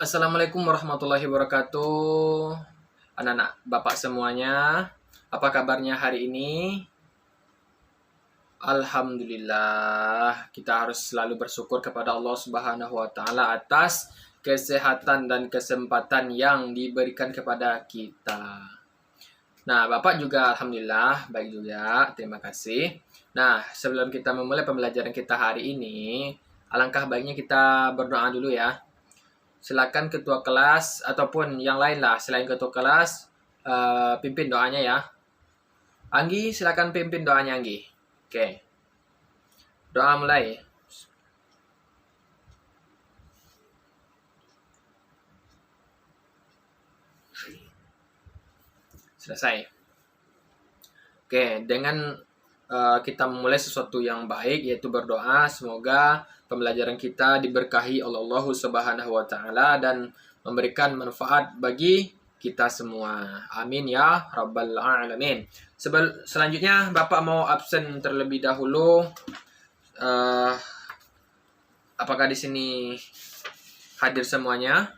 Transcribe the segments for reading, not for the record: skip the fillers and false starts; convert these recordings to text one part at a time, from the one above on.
Assalamualaikum warahmatullahi wabarakatuh. Anak-anak bapak semuanya, apa kabarnya hari ini? Alhamdulillah, kita harus selalu bersyukur kepada Allah Subhanahu wa taala atas kesehatan dan kesempatan yang diberikan kepada kita. Nah, Bapak juga alhamdulillah baik juga. Terima kasih. Nah, sebelum kita memulai pembelajaran kita hari ini, alangkah baiknya kita berdoa dulu ya. Silakan ketua kelas ataupun yang lain lah selain ketua kelas, pimpin doanya ya. Anggi, silakan pimpin doanya Anggi. Oke. Doa mulai. Selesai. Oke, dengan kita memulai sesuatu yang baik yaitu berdoa, semoga pembelajaran kita diberkahi oleh Allah Subhanahu wa taala dan memberikan manfaat bagi kita semua. Amin ya rabbal alamin. Selanjutnya Bapak mau absen terlebih dahulu. Apakah di sini hadir semuanya?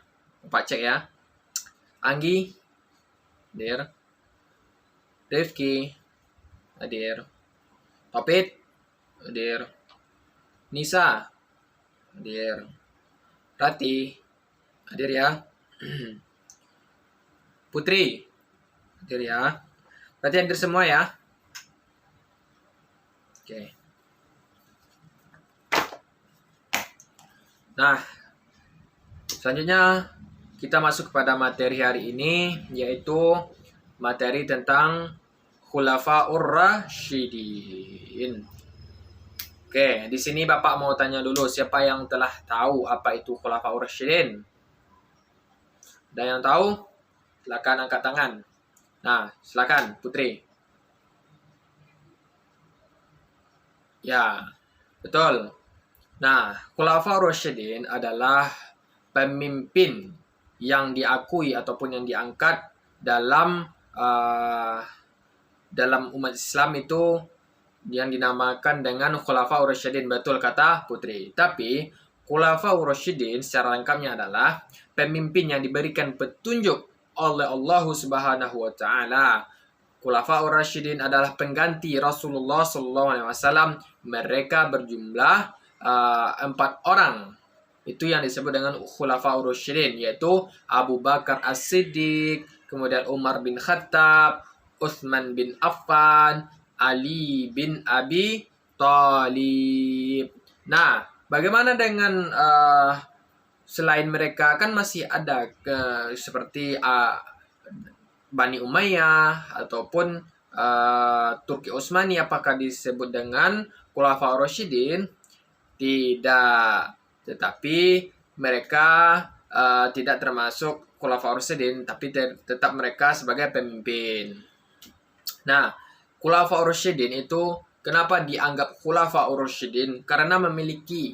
Bapak cek ya. Anggi hadir. Rifki hadir. Topit hadir. Nisa hadir. Rati hadir ya. Putri hadir ya. Berarti hadir semua ya. Oke. Nah, selanjutnya kita masuk kepada materi hari ini, yaitu materi tentang Khulafaur Rasyidin. Oke, di sini Bapak mau tanya dulu, siapa yang telah tahu apa itu Khulafaur Rasyidin? Dan yang tahu, silakan angkat tangan. Nah, silakan Putri. Ya, betul. Nah, Khulafaur Rasyidin adalah pemimpin yang diakui ataupun yang diangkat dalam umat Islam itu yang dinamakan dengan Khulafaur Rasyidin. Betul kata Putri. Tapi Khulafaur Rasyidin secara lengkapnya adalah pemimpin yang diberikan petunjuk oleh Allah Subhanahu wa taala. Khulafaur Rasyidin adalah pengganti Rasulullah SAW. Mereka berjumlah 4 orang. Itu yang disebut dengan Khulafaur Rasyidin, yaitu Abu Bakar As-Siddiq, kemudian Umar bin Khattab, Utsman bin Affan, Ali bin Abi Thalib. Nah, bagaimana dengan selain mereka, kan masih ada seperti Bani Umayyah ataupun Turki Utsmani, apakah disebut dengan Khulafaur Rasyidin? Tidak, tetapi mereka tidak termasuk Khulafaur Rasyidin, tapi tetap mereka sebagai pemimpin. Nah, Khulafaur Rasyidin itu kenapa dianggap Khulafaur Rasyidin? Karena memiliki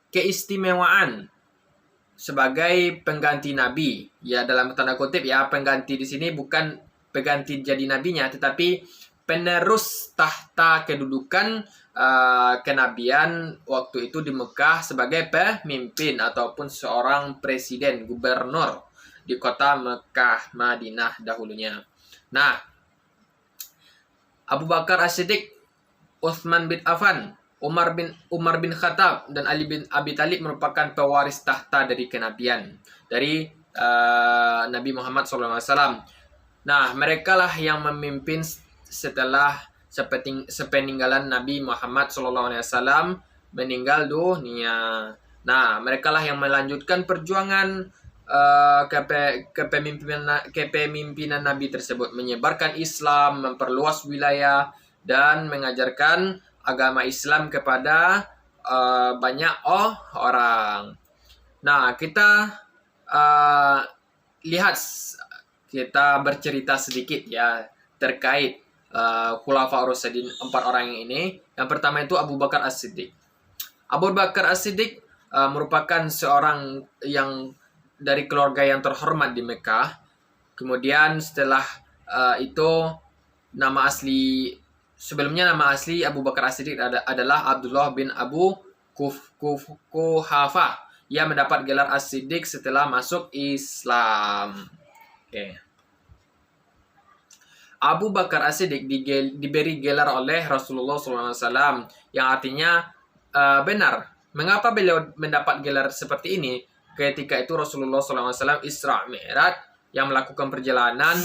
keistimewaan sebagai pengganti nabi. Ya, dalam tanda kutip ya, pengganti di sini bukan pengganti jadi nabinya, tetapi penerus tahta kedudukan kenabian waktu itu di Mekah sebagai pemimpin ataupun seorang presiden, gubernur di kota Mekah, Madinah dahulunya. Nah, Abu Bakar As-Siddiq, Utsman bin Affan, Umar bin Khattab, dan Ali bin Abi Thalib merupakan pewaris tahta dari kenabian dari Nabi Muhammad SAW. Nah, mereka lah yang memimpin setelah sepeninggalan Nabi Muhammad SAW meninggal dunia. Nah, mereka lah yang melanjutkan perjuangan kepemimpinan Nabi tersebut, menyebarkan Islam, memperluas wilayah, dan mengajarkan agama Islam kepada banyak orang. Nah, kita lihat, kita bercerita sedikit ya terkait Khulafaur Rasyidin 4 orang ini. Yang pertama itu Abu Bakar As-Siddiq. Abu Bakar As-Siddiq merupakan seorang yang dari keluarga yang terhormat di Mekah. Kemudian setelah itu sebelumnya nama asli Abu Bakar As-Siddiq adalah Abdullah bin Abu Quhafah, ia mendapat gelar As-Siddiq setelah masuk Islam. Oke. Abu Bakar As-Siddiq diberi gelar oleh Rasulullah SAW, yang artinya benar. Mengapa beliau mendapat gelar seperti ini? Ketika itu Rasulullah SAW Isra Mi'raj, yang melakukan perjalanan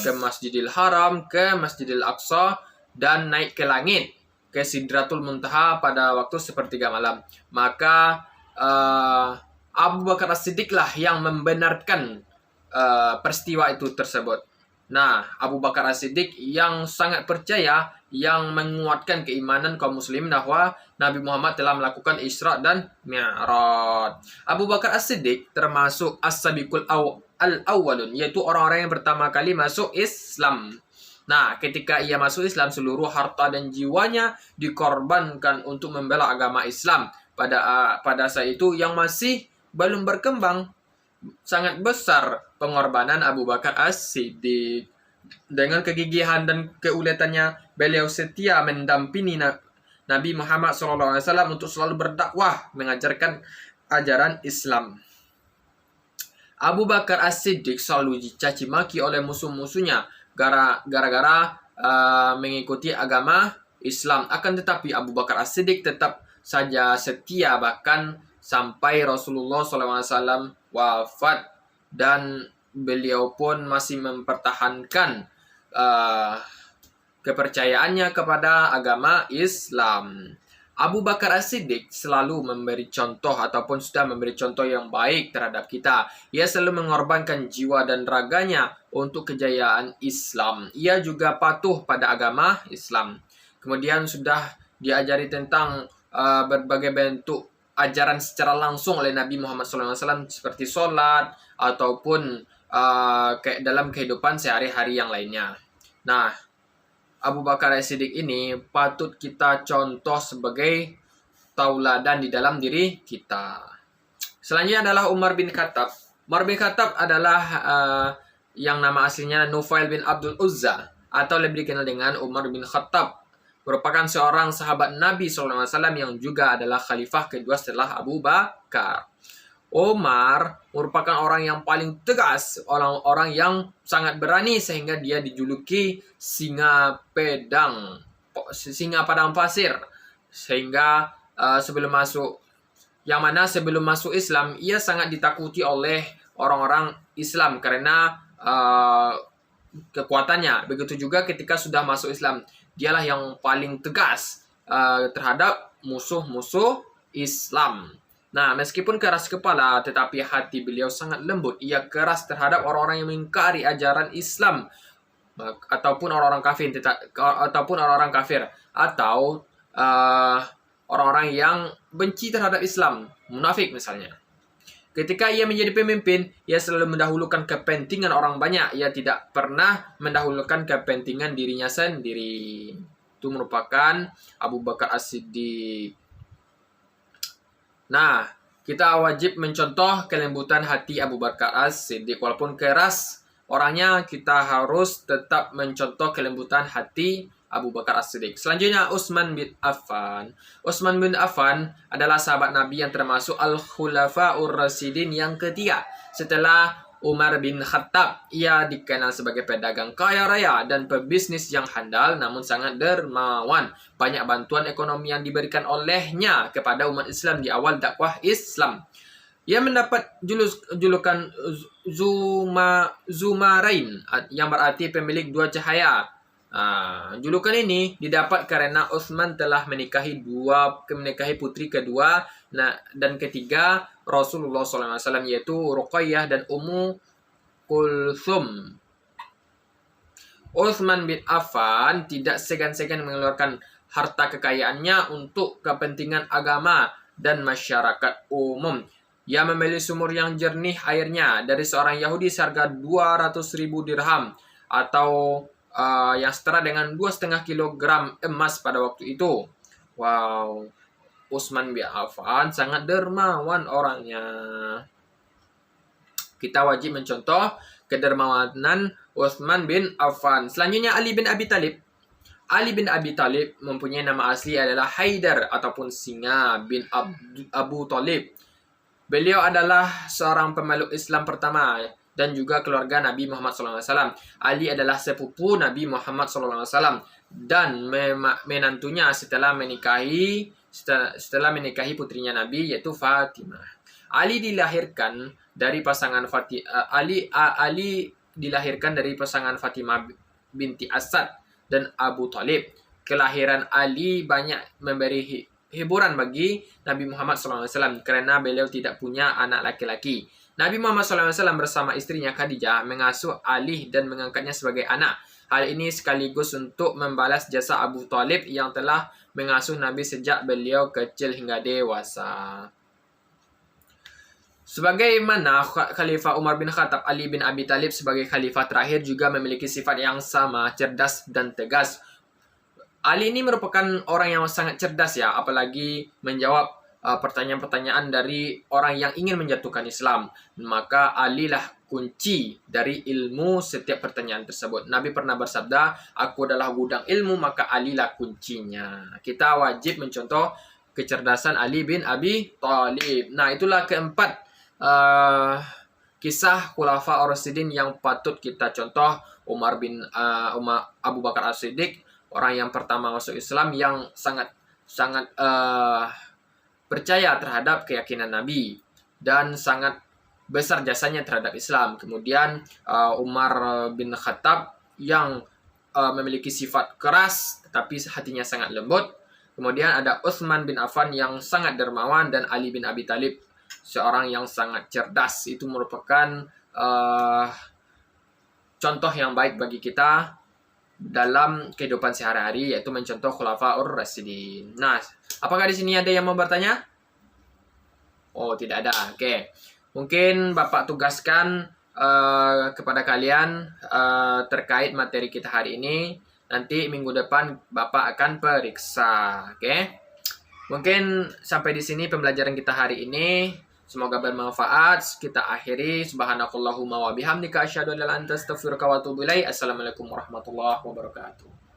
ke Masjidil Haram, ke Masjidil Aqsa, dan naik ke langit, ke Sidratul Muntaha pada waktu sepertiga malam. Maka Abu Bakar As-Siddiq lah yang membenarkan peristiwa itu tersebut. Nah, Abu Bakar As-Siddiq yang sangat percaya, yang menguatkan keimanan kaum muslimin bahwa Nabi Muhammad telah melakukan Isra dan Mi'raj. Abu Bakar As-Siddiq termasuk as-sabiqul al-awwalun, yaitu orang-orang yang pertama kali masuk Islam. Nah, ketika ia masuk Islam, seluruh harta dan jiwanya dikorbankan untuk membela agama Islam. Pada saat itu yang masih belum berkembang. Sangat besar pengorbanan Abu Bakar As-Siddiq. Dengan kegigihan dan keuletannya, beliau setia mendampingi Nabi Muhammad SAW untuk selalu berdakwah, mengajarkan ajaran Islam. Abu Bakar As-Siddiq selalu dicaci maki oleh musuh-musuhnya gara-gara mengikuti agama Islam. Akan tetapi Abu Bakar As-Siddiq tetap saja setia, bahkan sampai Rasulullah SAW wafat, dan beliau pun masih mempertahankan kepercayaannya kepada agama Islam. Abu Bakar As-Siddiq selalu memberi contoh ataupun sudah memberi contoh yang baik terhadap kita. Ia selalu mengorbankan jiwa dan raganya untuk kejayaan Islam. Ia juga patuh pada agama Islam. Kemudian sudah diajari tentang berbagai bentuk ajaran secara langsung oleh Nabi Muhammad SAW, seperti sholat ataupun dalam kehidupan sehari-hari yang lainnya. Nah, Abu Bakar As-Siddiq ini patut kita contoh sebagai tauladan di dalam diri kita. Selanjutnya adalah Umar bin Khattab. Umar bin Khattab adalah yang nama aslinya Nufail bin Abdul Uzza, atau lebih dikenal dengan Umar bin Khattab. Merupakan seorang sahabat Nabi SAW yang juga adalah khalifah kedua setelah Abu Bakar. Umar merupakan orang yang paling tegas, orang-orang yang sangat berani, sehingga dia dijuluki singa padang pasir. Sehingga sebelum masuk Islam, ia sangat ditakuti oleh orang-orang Islam karena kekuatannya. Begitu juga ketika sudah masuk Islam, dialah yang paling tegas terhadap musuh-musuh Islam. Nah, meskipun keras kepala, tetapi hati beliau sangat lembut. Ia keras terhadap orang-orang yang mengingkari ajaran Islam, ataupun orang-orang kafir, atau orang-orang yang benci terhadap Islam, munafik misalnya. Ketika ia menjadi pemimpin, ia selalu mendahulukan kepentingan orang banyak. Ia tidak pernah mendahulukan kepentingan dirinya sendiri. Itu merupakan Abu Bakar As-Siddiq. Nah, kita wajib mencontoh kelembutan hati Abu Bakar As-Siddiq. Walaupun keras orangnya, kita harus tetap mencontoh kelembutan hati Abu Bakar As-Siddiq. Selanjutnya, Utsman bin Affan. Utsman bin Affan adalah sahabat Nabi yang termasuk Al-Khulafaur Rasyidin yang ketiga setelah Umar bin Khattab. Ia dikenal sebagai pedagang kaya raya dan pebisnis yang handal, namun sangat dermawan. Banyak bantuan ekonomi yang diberikan olehnya kepada umat Islam di awal dakwah Islam. Ia mendapat julukan Zumarain, yang berarti pemilik dua cahaya. Julukan ini didapat karena Utsman telah menikahi putri kedua dan ketiga Rasulullah SAW, yaitu Ruqayyah dan Ummu Kulthum. Utsman bin Affan tidak segan-segan mengeluarkan harta kekayaannya untuk kepentingan agama dan masyarakat umum. Ia memilih sumur yang jernih airnya dari seorang Yahudi seharga 200.000 dirham, atau yang setara dengan 2,5 kilogram emas pada waktu itu. Wow, Utsman bin Affan sangat dermawan orangnya. Kita wajib mencontoh kedermawanan Utsman bin Affan. Selanjutnya, Ali bin Abi Thalib. Ali bin Abi Thalib mempunyai nama asli adalah Haidar ataupun Singa bin Abu Thalib. Beliau adalah seorang pemeluk Islam pertama dan juga keluarga Nabi Muhammad SAW. Ali adalah sepupu Nabi Muhammad SAW dan menantunya setelah menikahi putrinya Nabi, yaitu Fatimah. Ali dilahirkan dari pasangan Ali dilahirkan dari pasangan Fatimah binti Asad dan Abu Talib. Kelahiran Ali banyak memberi hiburan bagi Nabi Muhammad SAW karena beliau tidak punya anak laki-laki. Nabi Muhammad SAW bersama istrinya Khadijah mengasuh Ali dan mengangkatnya sebagai anak. Hal ini sekaligus untuk membalas jasa Abu Talib yang telah mengasuh Nabi sejak beliau kecil hingga dewasa. Sebagaimana Khalifah Umar bin Khattab, Ali bin Abi Thalib sebagai khalifah terakhir juga memiliki sifat yang sama, cerdas dan tegas. Ali ini merupakan orang yang sangat cerdas ya, apalagi menjawab pertanyaan-pertanyaan dari orang yang ingin menjatuhkan Islam. Maka Ali lah kunci dari ilmu setiap pertanyaan tersebut. Nabi pernah bersabda, aku adalah gudang ilmu, maka Ali lah kuncinya. Kita wajib mencontoh kecerdasan Ali bin Abi Thalib. Nah, itulah keempat kisah Khulafa Ar-Rasyidin yang patut kita contoh. Abu Bakar As-Siddiq, orang yang pertama masuk Islam yang sangat percaya terhadap keyakinan Nabi dan sangat besar jasanya terhadap Islam. Kemudian Umar bin Khattab yang memiliki sifat keras tetapi hatinya sangat lembut. Kemudian ada Utsman bin Affan yang sangat dermawan, dan Ali bin Abi Thalib seorang yang sangat cerdas. Itu merupakan contoh yang baik bagi kita dalam kehidupan sehari-hari, yaitu mencontoh Khulafaur Rasyidin. Nah, apakah di sini ada yang mau bertanya? Oh, tidak ada. Oke. Mungkin Bapak tugaskan kepada kalian terkait materi kita hari ini. Nanti minggu depan Bapak akan periksa. Oke. Mungkin sampai di sini pembelajaran kita hari ini. Semoga bermanfaat. Kita akhiri. Subhanakallahumma wa bihamdika asyhadu an la ilaha illa anta astaghfiruka wa atubu ilaik. Assalamualaikum warahmatullahi wabarakatuh.